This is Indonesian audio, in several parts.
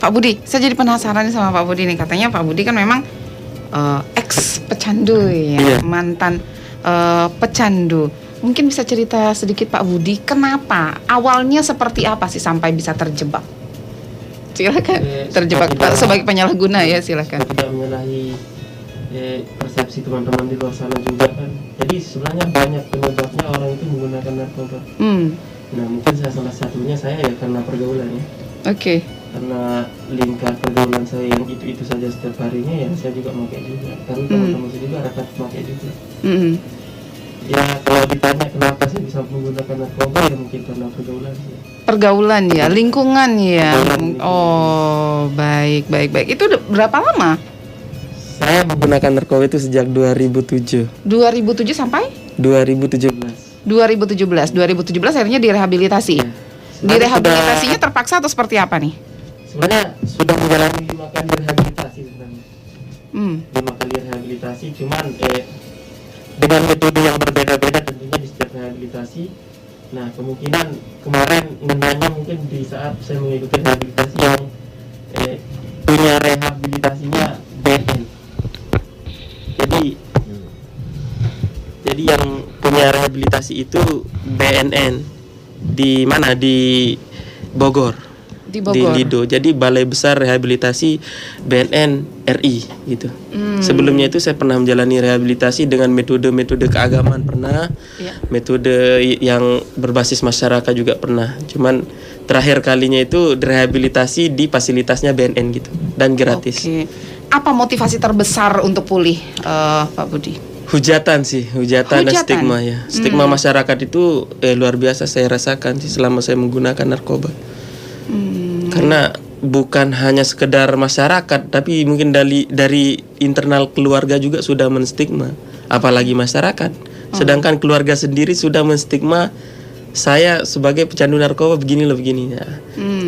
Pak Budi, saya jadi penasaran nih sama Pak Budi nih. Katanya Pak Budi kan memang ex pecandu ya, mantan pecandu. Mungkin bisa cerita sedikit Pak Budi, kenapa? Awalnya seperti apa sih sampai bisa terjebak? Silakan. Terjebak sebagai penyalahguna ya, silakan. Tidak menyalahi persepsi teman-teman di luar sana juga kan. Jadi sebenarnya banyak penyebabnya orang itu menggunakan narkoba. Nah mungkin salah satunya saya ya karena pergaulan ya. Oke. Karena lingkar pergaulan saya yang itu saja setiap harinya ya saya juga pakai juga. Karena teman-teman saya juga rata pakai juga. Ya kalau ditanya kenapa saya bisa menggunakan narkoba ya mungkin karena pergaulan sih. Pergaulan ya, lingkungan ya. Oh, baik. Itu berapa lama? Saya menggunakan narkoba itu sejak 2007. 2007 sampai? 2017 akhirnya direhabilitasi. Ya. Direhabilitasinya terpaksa atau seperti apa nih? Sebenarnya sudah menjalani 5 kali rehabilitasi sebenarnya. 5 kali rehabilitasi, cuman dengan metode yang berbeda-beda tentunya di setiap rehabilitasi. Nah kemungkinan kemarin ngenanya mungkin di saat saya mengikuti rehabilitasi yang punya rehabilitasinya BNN. Jadi yang punya rehabilitasi itu BNN di mana, di Bogor. Di Lido. Jadi Balai Besar Rehabilitasi BNN RI gitu. Sebelumnya itu saya pernah menjalani rehabilitasi dengan metode-metode keagamaan pernah, metode yang berbasis masyarakat juga pernah. Cuman terakhir kalinya itu rehabilitasi di fasilitasnya BNN gitu dan gratis. Oke. Apa motivasi terbesar untuk pulih, Pak Budi? Hujatan dan stigma ya. Stigma masyarakat itu luar biasa saya rasakan sih selama saya menggunakan narkoba. Karena bukan hanya sekedar masyarakat, tapi mungkin dari internal keluarga juga sudah menstigma, apalagi masyarakat. Sedangkan keluarga sendiri sudah menstigma saya sebagai pecandu narkoba begini. Ya.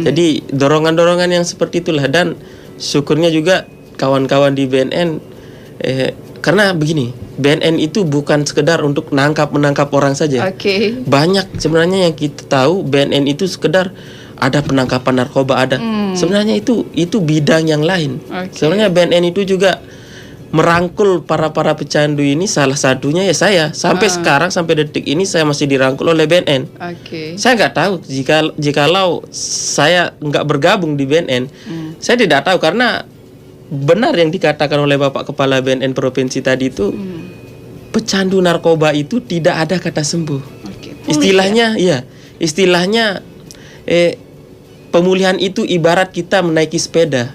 Jadi dorongan-dorongan yang seperti itulah, dan syukurnya juga kawan-kawan di BNN karena begini, BNN itu bukan sekedar untuk menangkap orang saja. Banyak sebenarnya yang kita tahu BNN itu sekedar ada penangkapan narkoba ada. Sebenarnya itu bidang yang lain. Sebenarnya BNN itu juga merangkul para pecandu ini, salah satunya ya saya. Sampai sekarang, sampai detik ini saya masih dirangkul oleh BNN. Saya nggak tahu jikalau saya nggak bergabung di BNN, saya tidak tahu, karena benar yang dikatakan oleh Bapak Kepala BNN Provinsi tadi itu, pecandu narkoba itu tidak ada kata sembuh. Istilahnya pemulihan itu ibarat kita menaiki sepeda.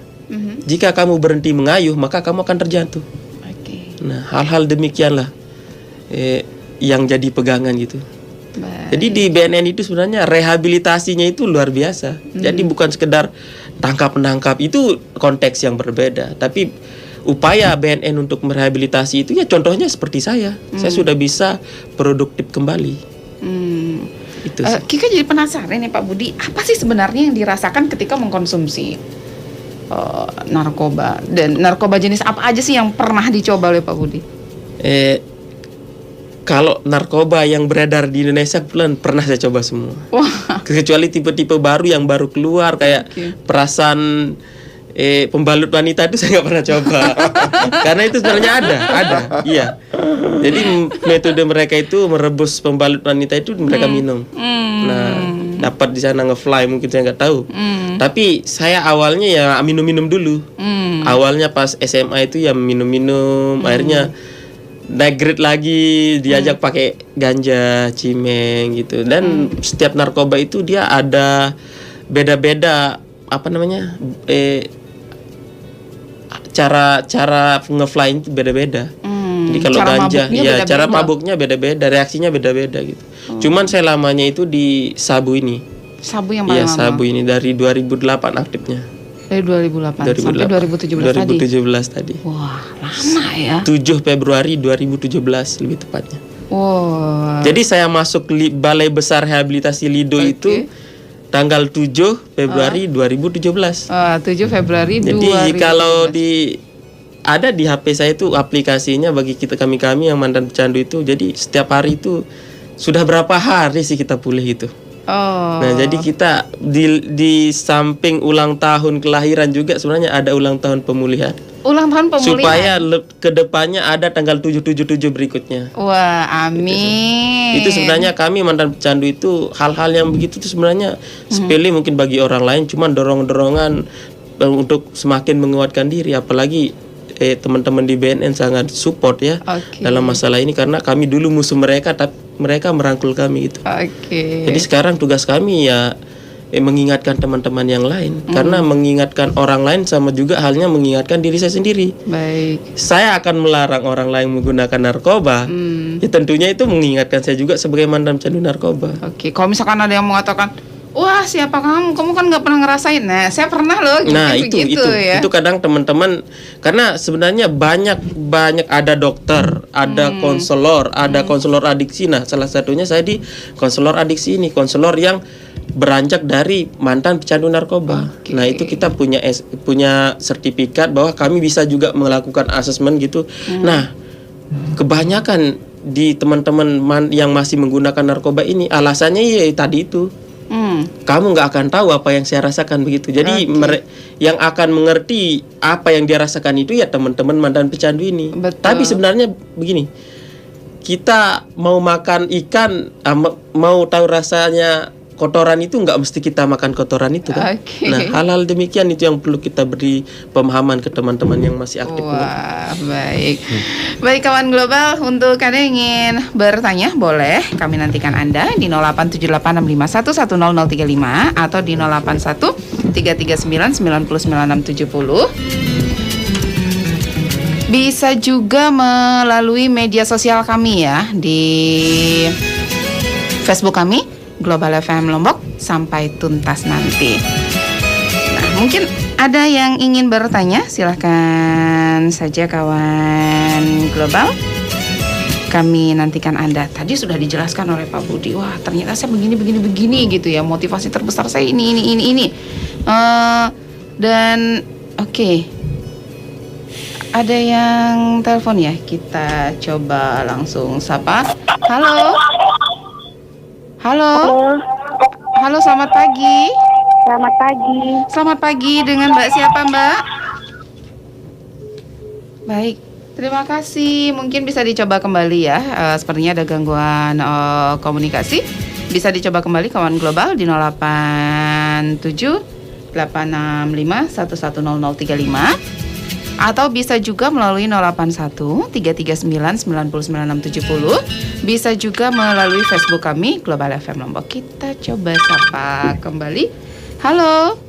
Jika kamu berhenti mengayuh, maka kamu akan terjatuh. Nah, hal-hal demikianlah yang jadi pegangan gitu. Jadi di BNN itu sebenarnya rehabilitasinya itu luar biasa. Jadi bukan sekedar tangkap-menangkap, itu konteks yang berbeda. Tapi upaya BNN untuk merehabilitasi itu ya contohnya seperti saya. Saya sudah bisa produktif kembali. Itu Kika jadi penasaran nih Pak Budi, apa sih sebenarnya yang dirasakan ketika mengkonsumsi narkoba, dan narkoba jenis apa aja sih yang pernah dicoba oleh Pak Budi? Kalau narkoba yang beredar di Indonesia pernah saya coba semua. Kecuali tipe-tipe baru yang baru keluar kayak perasan pembalut wanita itu saya nggak pernah coba. Karena itu sebenarnya ada. Iya. Jadi metode mereka itu merebus pembalut wanita itu mereka minum. Nah, dapat di sana nge-fly mungkin saya nggak tahu. Tapi saya awalnya ya minum-minum dulu. Awalnya pas SMA itu ya minum-minum, akhirnya naik grade lagi, diajak pakai ganja, cimeng gitu. Dan setiap narkoba itu dia ada beda-beda cara nge-fly itu beda-beda. Jadi kalau ganja ya cara mabuknya beda-beda, reaksinya beda-beda gitu. Cuman saya lamanya itu di sabu ini. Sabu yang paling lama? Iya, sabu ini dari 2008 aktifnya. Dari 2008 sampai 2017 tadi. Wah, lama ya. 7 Februari 2017 lebih tepatnya. Wow. Jadi saya masuk Balai Besar Rehabilitasi Lido itu tanggal 7 Februari 2017. 7 Februari 2017. Jadi kalau ada di HP saya itu aplikasinya bagi kami yang mantan pecandu itu. Jadi setiap hari itu sudah berapa hari sih kita pulih itu. Oh. Nah, jadi kita di samping ulang tahun kelahiran juga sebenarnya ada ulang tahun pemulihan. Ulang tahun pemulihan. Supaya kedepannya ada tanggal 777 berikutnya. Wah, amin. Itu sebenarnya kami mantan pecandu itu hal-hal yang begitu itu sebenarnya sepele mungkin bagi orang lain, cuman dorong-dorongan untuk semakin menguatkan diri, apalagi teman-teman di BNN sangat support ya dalam masalah ini, karena kami dulu musuh mereka tapi mereka merangkul kami gitu. Jadi sekarang tugas kami ya mengingatkan teman-teman yang lain, karena mengingatkan orang lain sama juga halnya mengingatkan diri saya sendiri. Baik. Saya akan melarang orang lain menggunakan narkoba. Ya tentunya itu mengingatkan saya juga sebagai mantan pecandu narkoba. Kalau misalkan ada yang mengatakan, wah siapa kamu? Kamu kan nggak pernah ngerasain. Nah, saya pernah loh. Nah itu kadang teman-teman, karena sebenarnya banyak ada dokter, ada konselor, ada konselor adiksi. Nah, salah satunya saya di konselor adiksi ini, konselor yang beranjak dari mantan pecandu narkoba. Nah, itu kita punya sertifikat bahwa kami bisa juga melakukan asesmen gitu. Nah, kebanyakan di teman-teman yang masih menggunakan narkoba ini alasannya ya tadi itu. Kamu nggak akan tahu apa yang saya rasakan begitu. Jadi yang akan mengerti apa yang dia rasakan itu ya teman-teman mantan pecandu ini. Betul. Tapi sebenarnya begini, kita mau makan ikan, mau tahu rasanya kotoran itu nggak mesti kita makan kotoran itu kan. Nah, hal-hal demikian itu yang perlu kita beri pemahaman ke teman-teman yang masih aktif. Wah, baik. Baik kawan global, untuk Anda yang ingin bertanya boleh kami nantikan Anda di 087865110035 atau di 0813399960. Bisa juga melalui media sosial kami ya, di Facebook kami Global FM Lombok sampai tuntas nanti. Nah, mungkin ada yang ingin bertanya, silahkan saja kawan global. Kami nantikan Anda. Tadi sudah dijelaskan oleh Pak Budi. Wah, ternyata saya begini gitu ya. Motivasi terbesar saya ini. Dan ada yang telepon ya. Kita coba langsung sapa. Halo. Halo, selamat pagi. Selamat pagi, dengan Mbak siapa, Mbak? Baik, terima kasih. Mungkin bisa dicoba kembali ya. Sepertinya ada gangguan komunikasi. Bisa dicoba kembali kawan global di 087865110035. Atau bisa juga melalui 0813399960. Bisa juga melalui Facebook kami Global FM Lombok. Kita coba sapa kembali. Halo,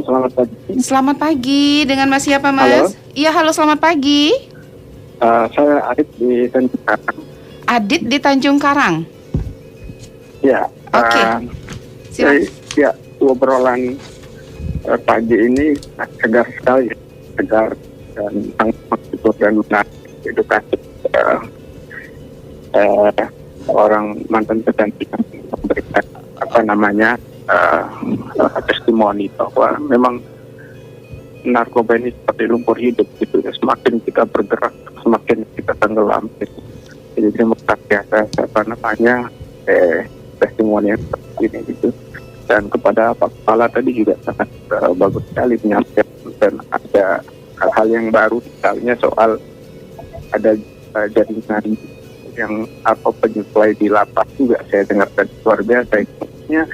selamat pagi. Selamat pagi, dengan Mas siapa, Mas? Iya, halo, selamat pagi. Saya Adit di Tanjung Karang. Adit di Tanjung Karang. Ya. Silakan. Ya, obrolan pagi ini segar sekali, segar dan sangat positif dan menarik, edukasi orang mantan pecandu memberikan testimoni bahwa memang narkoba ini seperti lumpur hidup gitu ya. Semakin kita bergerak, semakin kita tenggelam gitu. Jadi terima kasih atas testimoni yang seperti ini gitu. Dan kepada Pak Kepala tadi juga sangat bagus sekali menyampaikan, dan ada hal-hal yang baru, misalnya soal ada jaringan yang penyuplai di lapas juga saya dengar tadi, luar biasa. Intinya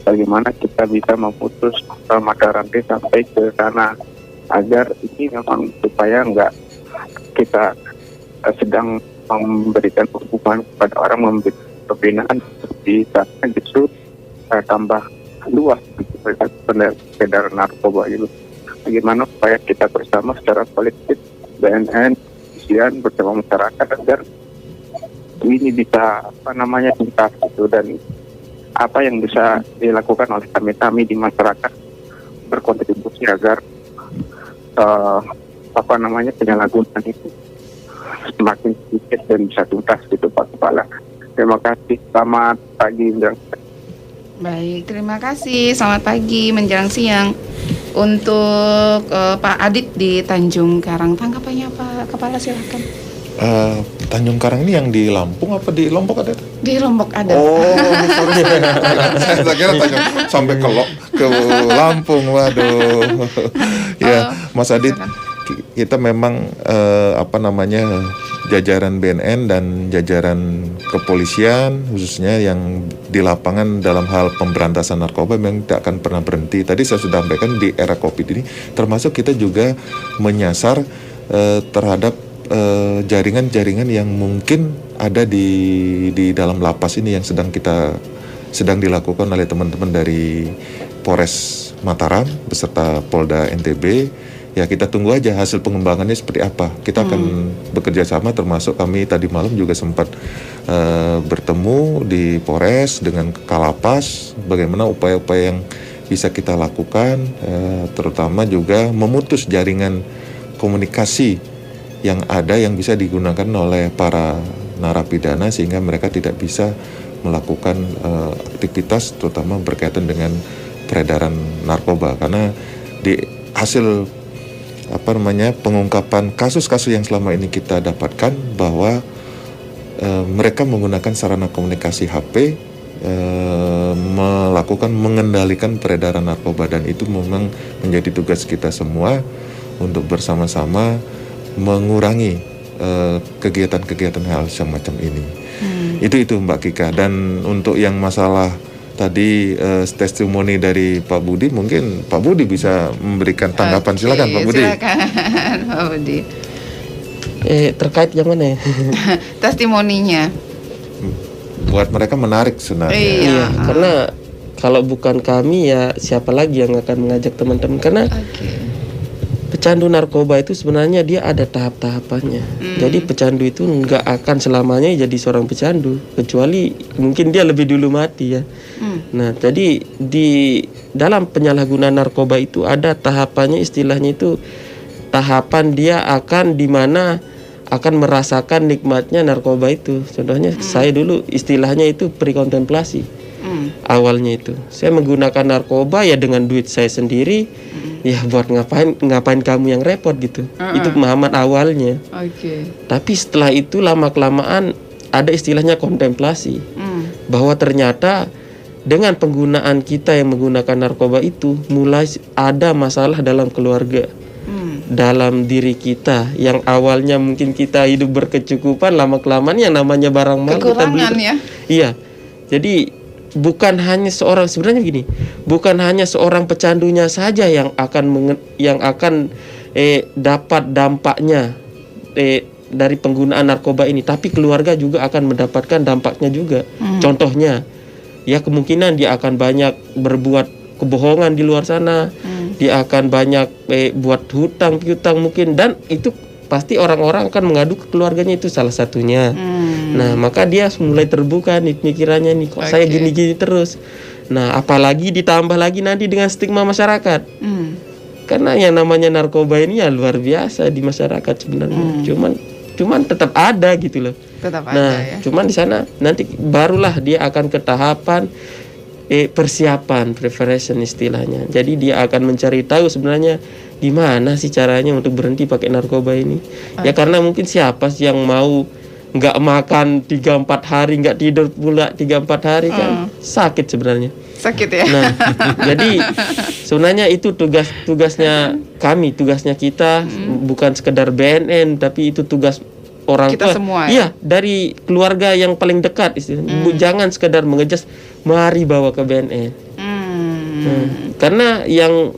bagaimana kita bisa memutus mata rantai sampai ke sana, agar ini memang supaya enggak kita sedang memberikan hukuman kepada orang, memberikan pembinaan di sana, justru tambah luas peredaran narkoba itu. Bagaimana supaya kita bersama secara kolektif, BNN, kepolisian bersama masyarakat, agar ini bisa tuntas itu, dan apa yang bisa dilakukan oleh kami di masyarakat berkontribusi agar penyalahgunaan itu semakin sedikit dan bisa tuntas gitu Pak Kepala. Terima kasih. Selamat pagi. Baik, terima kasih. Selamat pagi menjelang siang. Untuk Pak Adit di Tanjung Karang, tanggapannya Pak Kepala, silakan. Tanjung Karang ini yang di Lampung apa di Lombok ada? Di Lombok ada. Oh, sorry. Saya kira sampai ke Lampung, waduh. Ya, Mas Adit, kita memang jajaran BNN dan jajaran kepolisian khususnya yang di lapangan dalam hal pemberantasan narkoba memang tidak akan pernah berhenti. Tadi saya sudah sampaikan di era COVID ini, termasuk kita juga menyasar terhadap jaringan-jaringan yang mungkin ada di dalam lapas ini yang sedang dilakukan oleh teman-teman dari Polres Mataram beserta Polda NTB. Ya, kita tunggu aja hasil pengembangannya seperti apa. Kita akan bekerja sama, termasuk kami tadi malam juga sempat bertemu di Polres dengan Kalapas, bagaimana upaya-upaya yang bisa kita lakukan, terutama juga memutus jaringan komunikasi yang ada yang bisa digunakan oleh para narapidana sehingga mereka tidak bisa melakukan aktivitas terutama berkaitan dengan peredaran narkoba. Karena di hasil pengungkapan kasus-kasus yang selama ini kita dapatkan bahwa mereka menggunakan sarana komunikasi HP mengendalikan peredaran narkoba, dan itu memang menjadi tugas kita semua untuk bersama-sama mengurangi kegiatan-kegiatan hal semacam ini. Itu Mbak Kika. Dan untuk yang masalah tadi testimoni dari Pak Budi, mungkin Pak Budi bisa memberikan tanggapan. Silakan Pak Budi. Silakan Pak Budi. Terkait yang mana ya? Testimoninya. Buat mereka menarik sebenarnya. Iya, karena kalau bukan kami ya siapa lagi yang akan mengajak teman-teman, karena pecandu narkoba itu sebenarnya dia ada tahap-tahapannya. Jadi pecandu itu nggak akan selamanya jadi seorang pecandu, kecuali mungkin dia lebih dulu mati ya. Nah, jadi di dalam penyalahgunaan narkoba itu ada tahapannya, istilahnya itu tahapan dia akan dimana akan merasakan nikmatnya narkoba itu. Contohnya saya dulu istilahnya itu pre-kontemplasi. Awalnya itu saya menggunakan narkoba ya dengan duit saya sendiri. Ya buat ngapain kamu yang repot gitu. Itu pemahaman awalnya. Tapi setelah itu lama-kelamaan ada istilahnya kontemplasi. Bahwa ternyata dengan penggunaan kita yang menggunakan narkoba itu mulai ada masalah dalam keluarga. Dalam diri kita yang awalnya mungkin kita hidup berkecukupan, lama-kelamaan yang namanya barang mahal kita beli. Iya. Jadi bukan hanya seorang, sebenarnya gini, bukan hanya seorang pecandunya saja yang akan dapat dampaknya dari penggunaan narkoba ini, tapi keluarga juga akan mendapatkan dampaknya juga. Contohnya, ya kemungkinan dia akan banyak berbuat kebohongan di luar sana, dia akan banyak buat hutang piutang mungkin, dan itu pasti orang-orang akan mengadu ke keluarganya, itu salah satunya. Nah, maka dia mulai terbuka nih pikirannya nih, kok saya gini-gini terus. Nah, apalagi ditambah lagi nanti dengan stigma masyarakat. Karena yang namanya narkoba ini ya luar biasa di masyarakat sebenarnya. Cuman tetap ada gitu loh. Tetap ada ya. Cuman di sana nanti barulah dia akan ke tahapan persiapan, preparation istilahnya. Jadi dia akan mencari tahu sebenarnya gimana sih caranya untuk berhenti pakai narkoba ini. Ya karena mungkin siapa sih yang mau nggak makan 3-4 hari, nggak tidur pula 3-4 hari kan sakit sebenarnya. Sakit ya. Nah, jadi sebenarnya itu tugasnya kami, tugasnya kita, bukan sekedar BNN, tapi itu tugas orang kita tua. Semua, iya, dari keluarga yang paling dekat istilahnya. Jangan sekedar mengejas, mari bawa ke BNN. Karena yang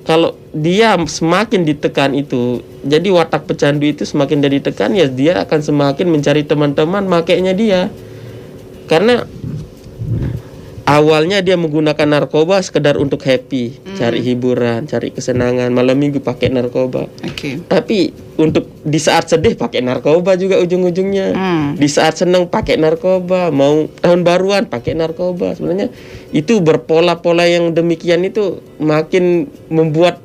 kalau dia semakin ditekan itu, jadi watak pecandu itu semakin dia ditekan, ya dia akan semakin mencari teman-teman makainya dia. Karena awalnya dia menggunakan narkoba sekedar untuk happy, cari hiburan, cari kesenangan, malam minggu pakai narkoba. Tapi untuk di saat sedih pakai narkoba juga ujung-ujungnya. Di saat senang pakai narkoba, mau tahun baruan pakai narkoba. Sebenarnya itu berpola-pola yang demikian itu makin membuat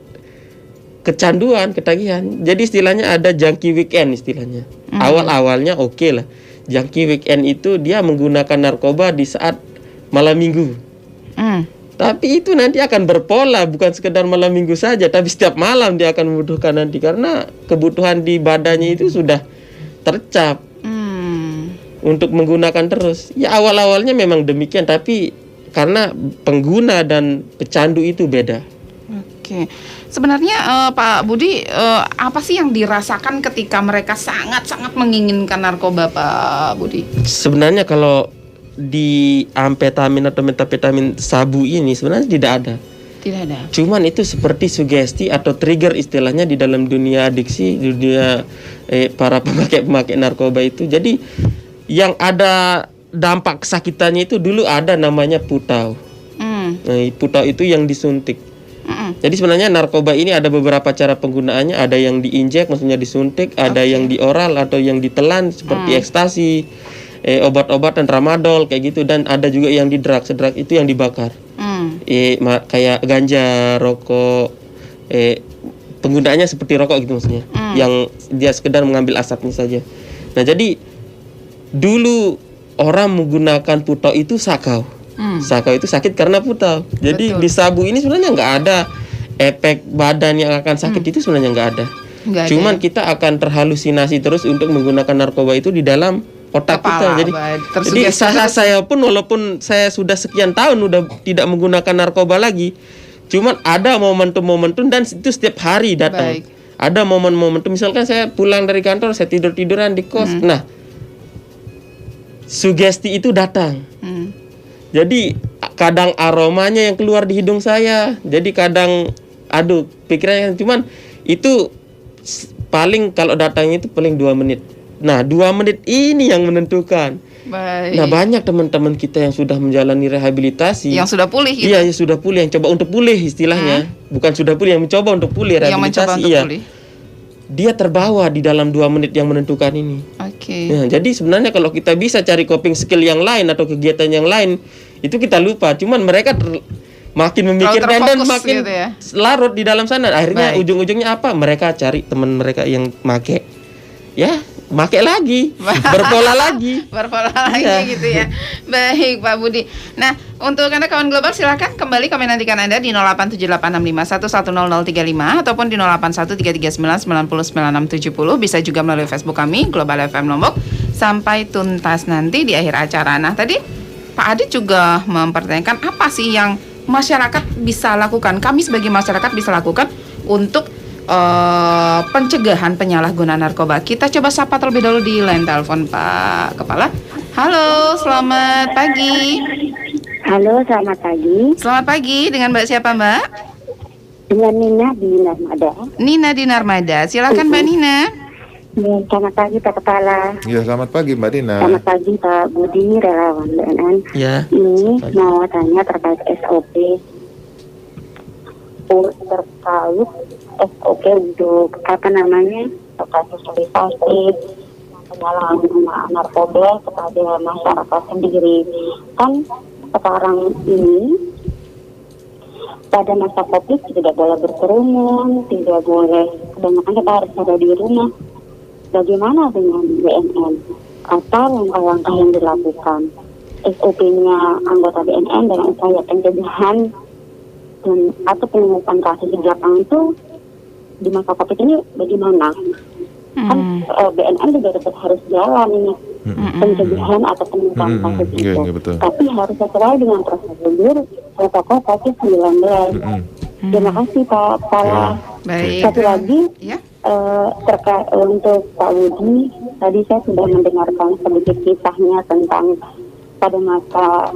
kecanduan, ketagihan. Jadi istilahnya ada junkie weekend istilahnya. Awal-awalnya oke lah. Junkie weekend itu dia menggunakan narkoba di saat malam minggu. Tapi itu nanti akan berpola, bukan sekedar malam minggu saja, tapi setiap malam dia akan membutuhkan nanti, karena kebutuhan di badannya itu sudah tercap untuk menggunakan terus. Ya awal-awalnya memang demikian, tapi karena pengguna dan pecandu itu beda. Oke, sebenarnya Pak Budi, apa sih yang dirasakan ketika mereka sangat-sangat menginginkan narkoba, Pak Budi? Sebenarnya kalau di amfetamin atau metafetamin sabu ini sebenarnya tidak ada. Tidak ada. Cuman itu seperti sugesti atau trigger istilahnya di dalam dunia adiksi, dunia para pemakai narkoba itu. Jadi yang ada dampak kesakitannya itu dulu ada namanya putau. Nah, putau itu yang disuntik. Jadi sebenarnya narkoba ini ada beberapa cara penggunaannya. Ada yang diinjek, maksudnya disuntik. Ada yang di oral atau yang ditelan seperti ekstasi, obat-obatan tramadol kayak gitu. Dan ada juga yang di drug itu yang dibakar. Kayak ganja, rokok, penggunaannya seperti rokok gitu maksudnya. Yang dia sekedar mengambil asapnya saja. Nah jadi dulu orang menggunakan putau itu sakau. Sakau itu sakit karena putau. Jadi di sabu ini sebenarnya nggak ada efek badan yang akan sakit, itu sebenarnya nggak ada. Cuman kita akan terhalusinasi terus untuk menggunakan narkoba itu di dalam otak kita. Jadi saya pun walaupun saya sudah sekian tahun udah tidak menggunakan narkoba lagi, cuman ada momentum-momentum dan itu setiap hari datang. Ada momen-momentum, misalkan saya pulang dari kantor, saya tidur-tiduran di kos. Nah, sugesti itu datang. Jadi kadang aromanya yang keluar di hidung saya. Jadi kadang pikirannya, cuman itu paling kalau datangnya itu paling 2 menit. Nah 2 menit ini yang menentukan. Nah banyak teman-teman kita yang sudah menjalani rehabilitasi, yang sudah pulih gitu. Iya, yang sudah pulih, yang coba untuk pulih istilahnya. Bukan sudah pulih, yang mencoba untuk pulih rehabilitasi. Pulih. Dia terbawa di dalam 2 menit yang menentukan ini. Nah, jadi sebenarnya kalau kita bisa cari coping skill yang lain atau kegiatan yang lain, itu kita lupa. Cuman mereka makin memikirkan dan makin gitu ya, larut di dalam sana. Akhirnya ujung-ujungnya apa? Mereka cari teman mereka yang make. Ya, make lagi, berpola lagi. Gitu ya. Baik Pak Budi. Nah, untuk Anda kawan global silakan kembali kami nantikan Anda di 087865110035 ataupun di 081339909670. Bisa juga melalui Facebook kami Global FM Lombok sampai tuntas nanti di akhir acara. Nah, tadi Pak Adit juga mempertanyakan apa sih yang masyarakat bisa lakukan, kami sebagai masyarakat bisa lakukan untuk pencegahan penyalahgunaan narkoba. Kita coba sapa terlebih dahulu di line telepon Pak Kepala. Halo, selamat pagi. Halo, selamat pagi. Selamat pagi, dengan Mbak siapa Mbak? Dengan Nina di Narmada. Nina di Narmada, silakan Mbak Nina. Ya, selamat pagi Pak Kepala. Ya, selamat pagi Mbak Nina. Selamat pagi Pak Budi, relawan BNN. Ya. Ini mau tanya terkait SOP terkait SOP untuk terkait sosialisasi penyalahgunaan narkoba kepada masyarakat sendiri. Kan sekarang ini pada masa COVID tidak boleh berkerumun, tidak boleh, kebanyakan kita harus ada di rumah. Bagaimana dengan BNN? Apa langkah-langkah yang dilakukan? SOP-nya anggota BNN dalam upaya pencegahan dan atau penemukan kasus di lapangan itu di masa COVID ini bagaimana? Kan BNN juga tetap harus jalan ini pencegahan atau penemukan kasus itu. Tapi harus sesuai dengan prosedur protokol COVID-19. Terima kasih Pak Kepala. Satu lagi terkait untuk Pak Budi, tadi saya sudah mendengarkan sedikit kisahnya tentang pada masa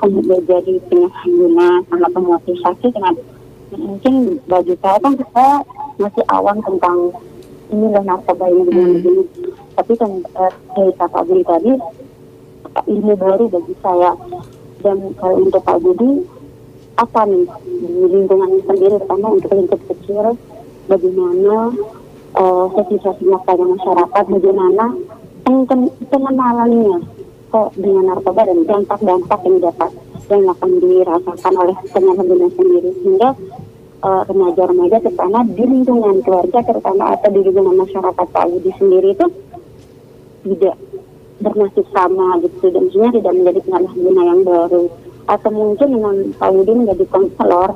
menjadi penyalahguna sama pemotivasi dengan mungkin bagi saya kan kita masih awam tentang inilah narkoba ini begini. Tapi kan cerita Pak Budi tadi ilmu baru bagi saya. Dan kalau untuk Pak Budi, apa nih di lingkungan sendiri, terutama untuk lingkup kecil, bagaimana sosialisasinya pada masyarakat, bagaimana pengenalannya kok dengan narkoba dan dampak-dampak yang akan dirasakan oleh penyalahguna sendiri, sehingga remaja-remaja terutama di lingkungan keluarga terutama atau di lingkungan masyarakat Pak Budi sendiri itu tidak bernasib sama gitu, dan sebenarnya tidak menjadi penyalahguna yang baru, atau mungkin dengan Pak Budi menjadi konselor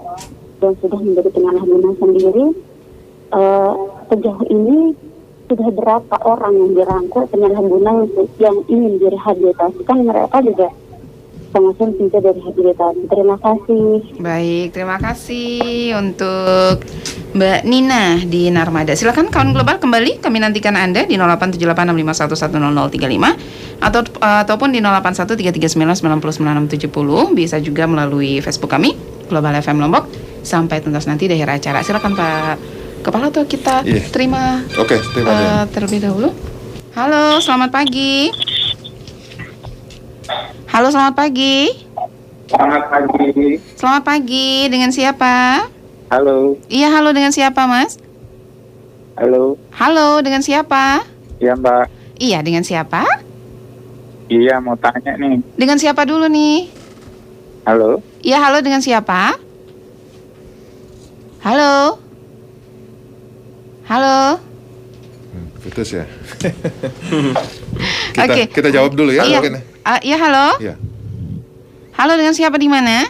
dan sudah menjadi penyalahguna sendiri. Sejauh ini sudah berapa orang yang dirangkul penyalahguna yang ingin direhabilitasi, kan mereka juga sama-sama minta direhabilitasi. Terima kasih. Baik, terima kasih untuk Mbak Nina di Narmada. Silakan kawan global kembali, kami nantikan Anda di 087865110035 ataupun di 0813399970. Bisa juga melalui Facebook kami Global FM Lombok sampai tuntas nanti di akhir acara. Silakan Pak Kepala, atau kita terima terlebih dahulu. Halo, selamat pagi. Halo, selamat pagi. Selamat pagi. Selamat pagi, dengan siapa? Halo. Iya, halo, dengan siapa, Mas? Halo. Halo, dengan siapa? Iya, Mbak. Iya, dengan siapa? Iya, mau tanya nih. Dengan siapa dulu nih? Halo. Iya, halo, dengan siapa? Halo? Halo? Putus ya. Oke. Kita jawab dulu ya. Iya, mungkin. iya, halo? Iya. Halo, dengan siapa di mana?